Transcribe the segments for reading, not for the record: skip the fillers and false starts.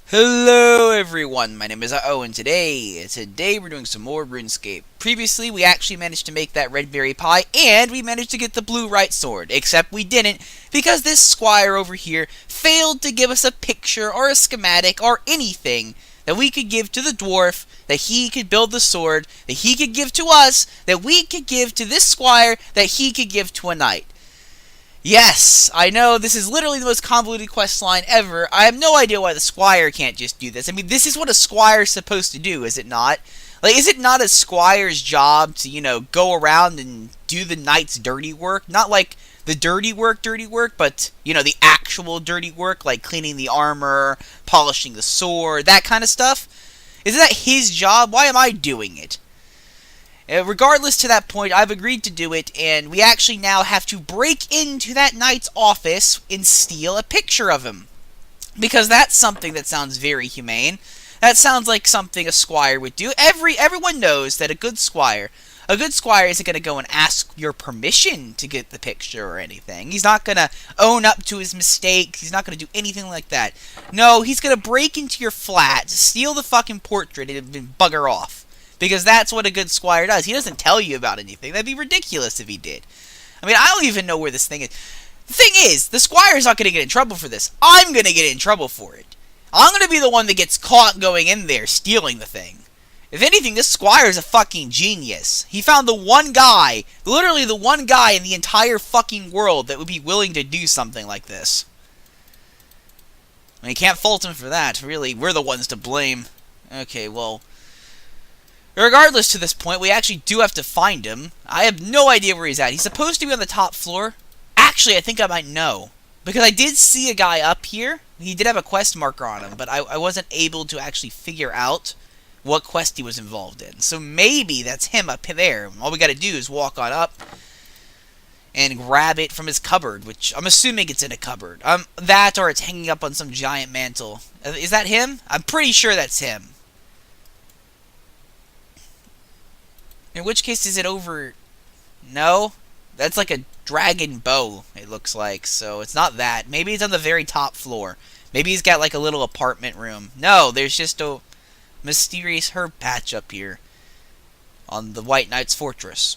Hello everyone, my name is TheUhhoh, and today we're doing some more Runescape. Previously, we actually managed to make that red berry pie, and we managed to get the blue right sword, except we didn't, because this squire over here failed to give us a picture or a schematic or anything that we could give to the dwarf, that he could build the sword, that he could give to us, that we could give to this squire, that he could give to a knight. Yes, I know, this is literally the most convoluted quest line ever. I have no idea why the squire can't just do this. I mean, this is what a squire is supposed to do, is it not? Like, is it not a squire's job to, go around and do the knight's dirty work? Not like the dirty work, but, the actual dirty work, like cleaning the armor, polishing the sword, that kind of stuff? Isn't that his job? Why am I doing it? Regardless to that point, I've agreed to do it, and we actually now have to break into that knight's office and steal a picture of him. Because that's something that sounds very humane. That sounds like something a squire would do. Everyone knows that a good squire isn't going to go and ask your permission to get the picture or anything. He's not going to own up to his mistakes. He's not going to do anything like that. No, he's going to break into your flat, steal the fucking portrait, and bugger off. Because that's what a good squire does. He doesn't tell you about anything. That'd be ridiculous if he did. I mean, I don't even know where this thing is. The thing is, the squire's not going to get in trouble for this. I'm going to get in trouble for it. I'm going to be the one that gets caught going in there stealing the thing. If anything, this squire's a fucking genius. He found the one guy, literally the one guy in the entire fucking world that would be willing to do something like this. I mean, you can't fault him for that, really. We're the ones to blame. Okay, well, regardless to this point, we actually do have to find him. I have no idea where he's at. He's supposed to be on the top floor. Actually, I think I might know. Because I did see a guy up here. He did have a quest marker on him, but I wasn't able to actually figure out what quest he was involved in. So maybe that's him up there. All we gotta do is walk on up and grab it from his cupboard, which I'm assuming it's in a cupboard. That or it's hanging up on some giant mantle. Is that him? I'm pretty sure that's him. In which case, is it over? No? That's like a dragon bow, it looks like. So it's not that. Maybe it's on the very top floor. Maybe he's got like a little apartment room. No, there's just a mysterious herb patch up here on the White Knight's fortress.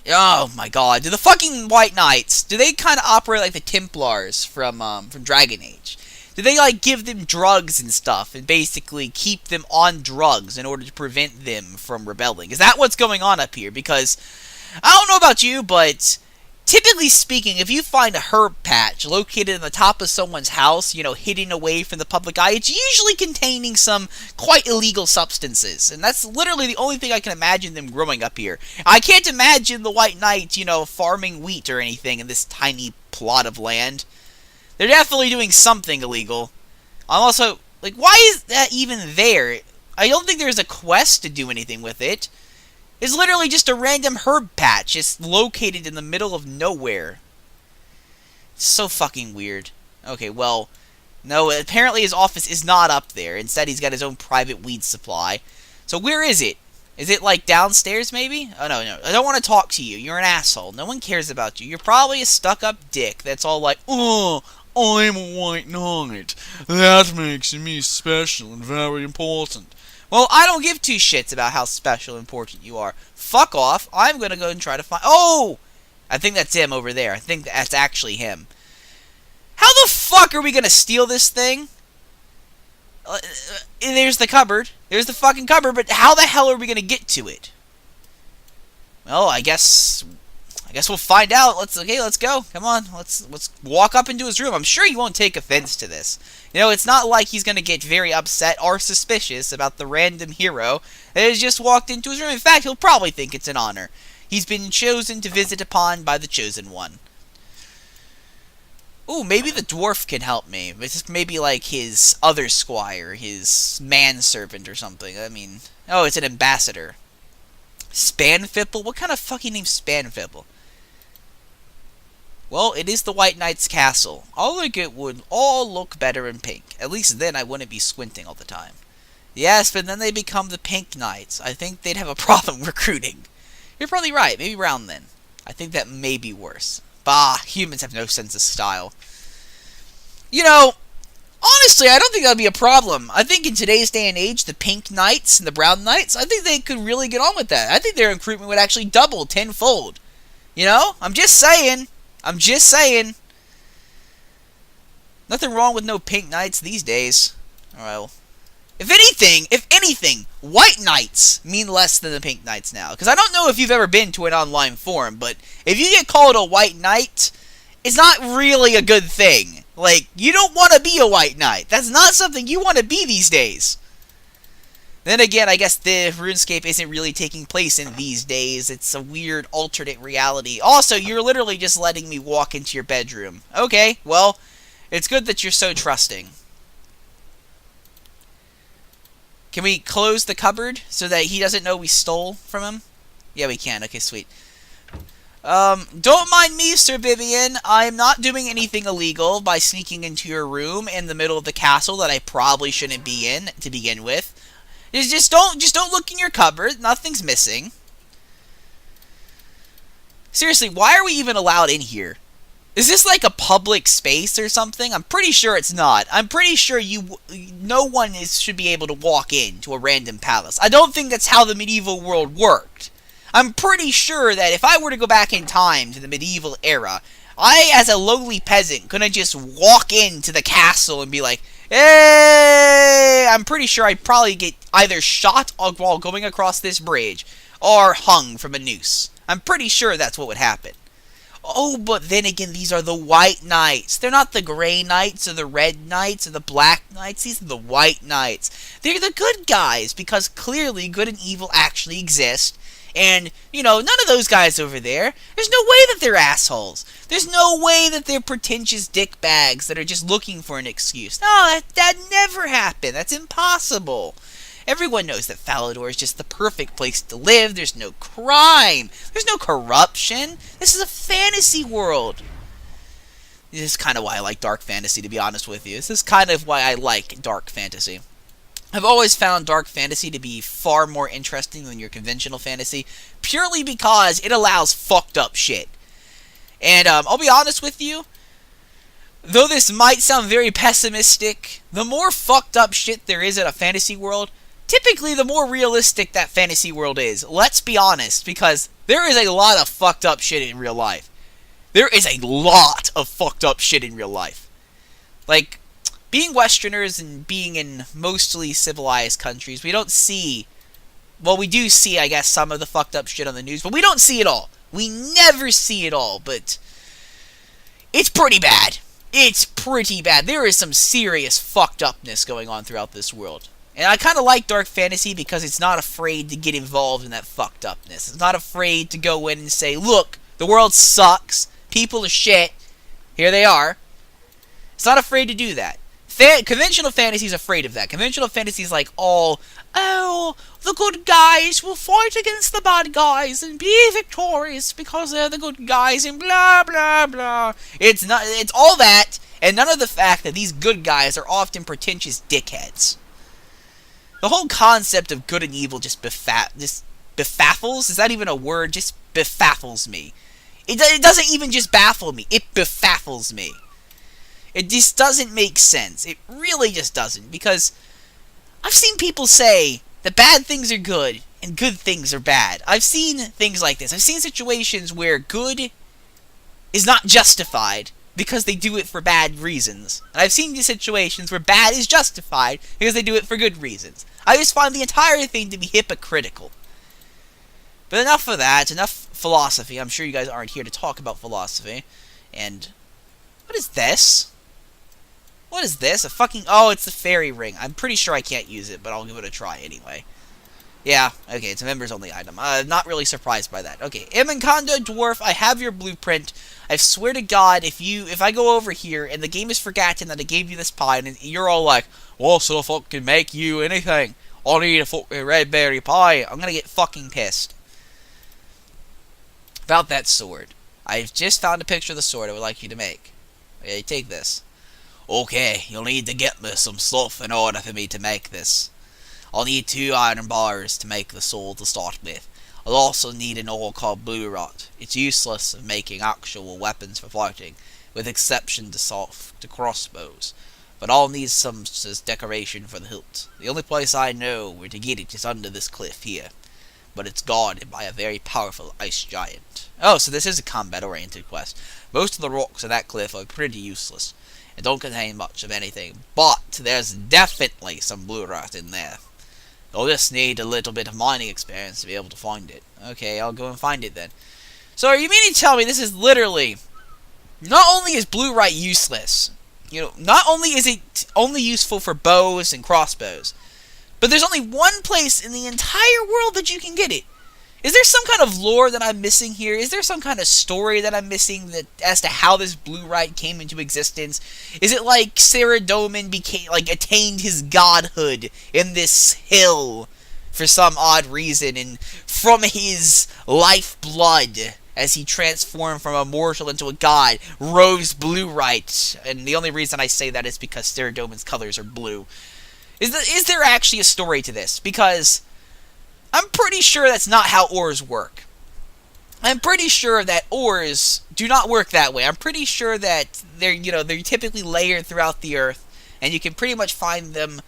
Oh my god. Do the fucking White Knights, do they kind of operate like the Templars from Dragon Age? Do they, like, give them drugs and stuff and basically keep them on drugs in order to prevent them from rebelling? Is that what's going on up here? Because, I don't know about you, but typically speaking, if you find a herb patch located in the top of someone's house, hidden away from the public eye, it's usually containing some quite illegal substances. And that's literally the only thing I can imagine them growing up here. I can't imagine the White Knight, farming wheat or anything in this tiny plot of land. They're definitely doing something illegal. I'm also, like, why is that even there? I don't think there's a quest to do anything with it. It's literally just a random herb patch. It's located in the middle of nowhere. It's so fucking weird. Okay, well, no, apparently his office is not up there. Instead, he's got his own private weed supply. So where is it? Is it, like, downstairs, maybe? Oh, no. I don't want to talk to you. You're an asshole. No one cares about you. You're probably a stuck-up dick that's all like, oh, I'm a white knight. That makes me special and very important. Well, I don't give two shits about how special and important you are. Fuck off. I'm gonna go and try to find... Oh! I think that's him over there. I think that's actually him. How the fuck are we gonna steal this thing? There's the cupboard. There's the fucking cupboard, but how the hell are we gonna get to it? Well, I guess we'll find out. Let's go. Come on. Let's walk up into his room. I'm sure he won't take offense to this. It's not like he's going to get very upset or suspicious about the random hero that has just walked into his room. In fact, he'll probably think it's an honor. He's been chosen to visit upon by the chosen one. Ooh, maybe the dwarf can help me. It's maybe like his other squire, his manservant or something. I mean, oh, it's an ambassador. Spanfipple? What kind of fucking name's Spanfipple? Well, it is the White Knight's castle. I think it would all look better in pink. At least then I wouldn't be squinting all the time. Yes, but then they become the Pink Knights. I think they'd have a problem recruiting. You're probably right. Maybe brown then. I think that may be worse. Bah, humans have no sense of style. Honestly, I don't think that would be a problem. I think in today's day and age, the pink knights and the brown knights, I think they could really get on with that. I think their recruitment would actually double tenfold. You know? I'm just saying. I'm just saying. Nothing wrong with no pink knights these days. Alright, well. If anything, white knights mean less than the pink knights now. Because I don't know if you've ever been to an online forum, but if you get called a white knight, it's not really a good thing. Like, you don't want to be a white knight. That's not something you want to be these days. Then again, I guess the RuneScape isn't really taking place in these days. It's a weird alternate reality. Also, you're literally just letting me walk into your bedroom. Okay, well, it's good that you're so trusting. Can we close the cupboard so that he doesn't know we stole from him? Yeah, we can. Okay, sweet. Don't mind me, Sir Vivian. I'm not doing anything illegal by sneaking into your room in the middle of the castle that I probably shouldn't be in to begin with. Just don't look in your cupboard. Nothing's missing. Seriously, why are we even allowed in here? Is this like a public space or something? I'm pretty sure it's not. I'm pretty sure no one should be able to walk into a random palace. I don't think that's how the medieval world worked. I'm pretty sure that if I were to go back in time to the medieval era, I, as a lowly peasant, couldn't just walk into the castle and be like, hey! I'm pretty sure I'd probably get either shot while going across this bridge or hung from a noose. I'm pretty sure that's what would happen. Oh, but then again, these are the white knights. They're not the gray knights or the red knights or the black knights. These are the white knights. They're the good guys because clearly good and evil actually exist. And, you know, none of those guys over there, there's no way that they're assholes. There's no way that they're pretentious dickbags that are just looking for an excuse. No, that never happened. That's impossible. Everyone knows that Falador is just the perfect place to live. There's no crime. There's no corruption. This is a fantasy world. This is kind of why I like dark fantasy, to be honest with you. This is kind of why I like dark fantasy. I've always found dark fantasy to be far more interesting than your conventional fantasy, purely because it allows fucked up shit. And I'll be honest with you, though this might sound very pessimistic, the more fucked up shit there is in a fantasy world, typically the more realistic that fantasy world is. Let's be honest, because there is a lot of fucked up shit in real life. There is a lot of fucked up shit in real life. Like, being Westerners and being in mostly civilized countries, we don't see... Well, we do see, I guess, some of the fucked up shit on the news, but we don't see it all. We never see it all, but... it's pretty bad. It's pretty bad. There is some serious fucked upness going on throughout this world. And I kind of like dark fantasy because it's not afraid to get involved in that fucked upness. It's not afraid to go in and say, look, the world sucks, people are shit, here they are. It's not afraid to do that. Conventional fantasy is afraid of that. Conventional fantasy is like, oh, the good guys will fight against the bad guys and be victorious because they're the good guys and blah, blah, blah. It's all that, and none of the fact that these good guys are often pretentious dickheads. The whole concept of good and evil just befaffles? Is that even a word? Just befaffles me. It doesn't even just baffle me. It befaffles me. It just doesn't make sense. It really just doesn't. Because I've seen people say that bad things are good and good things are bad. I've seen things like this. I've seen situations where good is not justified because they do it for bad reasons. And I've seen situations where bad is justified because they do it for good reasons. I just find the entire thing to be hypocritical. But enough of that. Enough philosophy. I'm sure you guys aren't here to talk about philosophy. And what is this? What is this? A fucking... oh, it's the fairy ring. I'm pretty sure I can't use it, but I'll give it a try anyway. Yeah, okay, it's a members-only item. Not really surprised by that. Okay, Imankondo Dwarf, I have your blueprint. I swear to God, if I go over here and the game is forgotten that I gave you this pie, and you're all like, well, so if I can make you anything, I'll need a fucking red berry pie, I'm gonna get fucking pissed. About that sword. I've just found a picture of the sword I would like you to make. Okay, take this. Okay, you'll need to get me some stuff in order for me to make this. I'll need 2 iron bars to make the sword to start with. I'll also need an ore called blue rot. It's useless in making actual weapons for fighting, with exception to crossbows. but all needs some decoration for the hilt. The only place I know where to get it is under this cliff here, but it's guarded by a very powerful ice giant. Oh, so this is a combat-oriented quest. Most of the rocks on that cliff are pretty useless, and don't contain much of anything, but there's definitely some blue rot in there. You'll just need a little bit of mining experience to be able to find it. Okay, I'll go and find it then. So are you meaning to tell me this is literally... Not only is blue rite useless, not only is it only useful for bows and crossbows, but there's only one place in the entire world that you can get it. Is there some kind of lore that I'm missing here? Is there some kind of story that I'm missing that as to how this blue rite came into existence? Is it like Saradomin attained his godhood in this hill for some odd reason, and from his lifeblood, as he transformed from a mortal into a god, rose blue rite? And the only reason I say that is because Saradomin's colors are blue. Is there actually a story to this? Because I'm pretty sure that's not how ores work. I'm pretty sure that ores do not work that way. I'm pretty sure that they're typically layered throughout the earth, and you can pretty much find them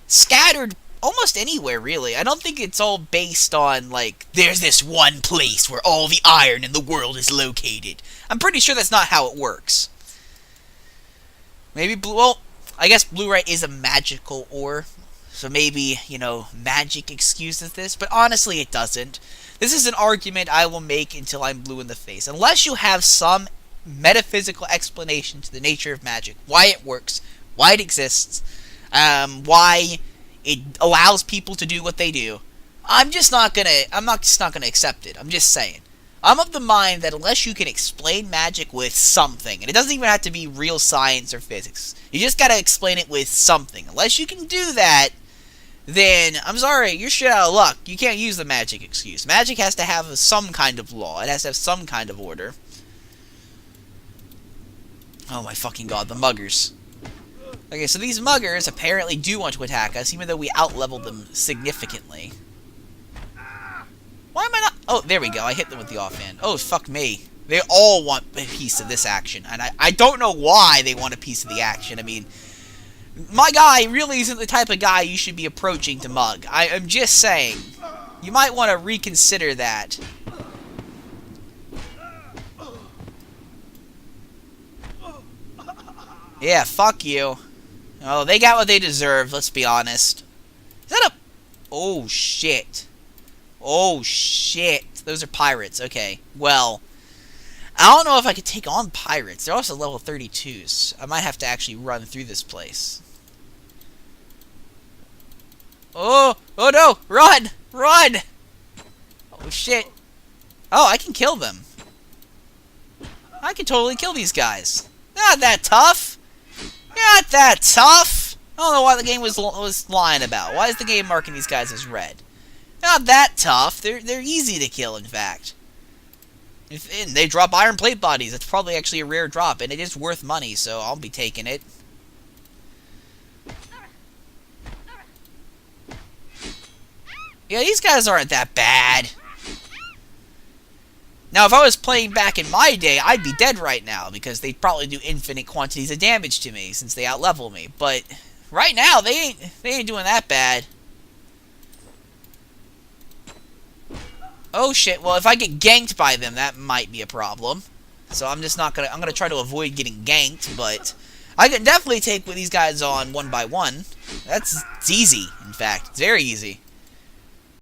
scattered almost anywhere, really. I don't think it's all based on, like, there's this one place where all the iron in the world is located. I'm pretty sure that's not how it works. Maybe I guess blue rite is a magical ore, so maybe, magic excuses this, but honestly it doesn't. This is an argument I will make until I'm blue in the face. Unless you have some metaphysical explanation to the nature of magic, why it works, why it exists, why it allows people to do what they do, I'm just not gonna accept it. I'm just saying. I'm of the mind that unless you can explain magic with something, and it doesn't even have to be real science or physics, you just gotta explain it with something. Unless you can do that, then, I'm sorry, you're shit out of luck. You can't use the magic excuse. Magic has to have some kind of law. It has to have some kind of order. Oh my fucking god, the muggers. Okay, so these muggers apparently do want to attack us, even though we out-leveled them significantly. Why am I not... Oh, there we go. I hit them with the offhand. Oh, fuck me. They all want a piece of this action, and I don't know why they want a piece of the action. I mean, my guy really isn't the type of guy you should be approaching to mug. I'm just saying. You might want to reconsider that. Yeah, fuck you. Oh, they got what they deserved, let's be honest. Is that a... Oh, shit. Oh, shit. Those are pirates. Okay, well, I don't know if I could take on pirates. They're also level 32s. I might have to actually run through this place. Oh! Oh no! Run! Run! Oh shit. Oh, I can kill them. I can totally kill these guys. Not that tough! Not that tough! I don't know why the game was lying about. Why is the game marking these guys as red? Not that tough. They're easy to kill, in fact. And they drop iron plate bodies. That's probably actually a rare drop, and it is worth money, so I'll be taking it. Yeah, these guys aren't that bad. Now, if I was playing back in my day, I'd be dead right now, because they'd probably do infinite quantities of damage to me, since they outlevel me. But right now, they ain't doing that bad. Oh shit, well if I get ganked by them, that might be a problem. So I'm just not gonna, I'm gonna try to avoid getting ganked, but I can definitely take these guys on one by one. It's easy, in fact. It's very easy.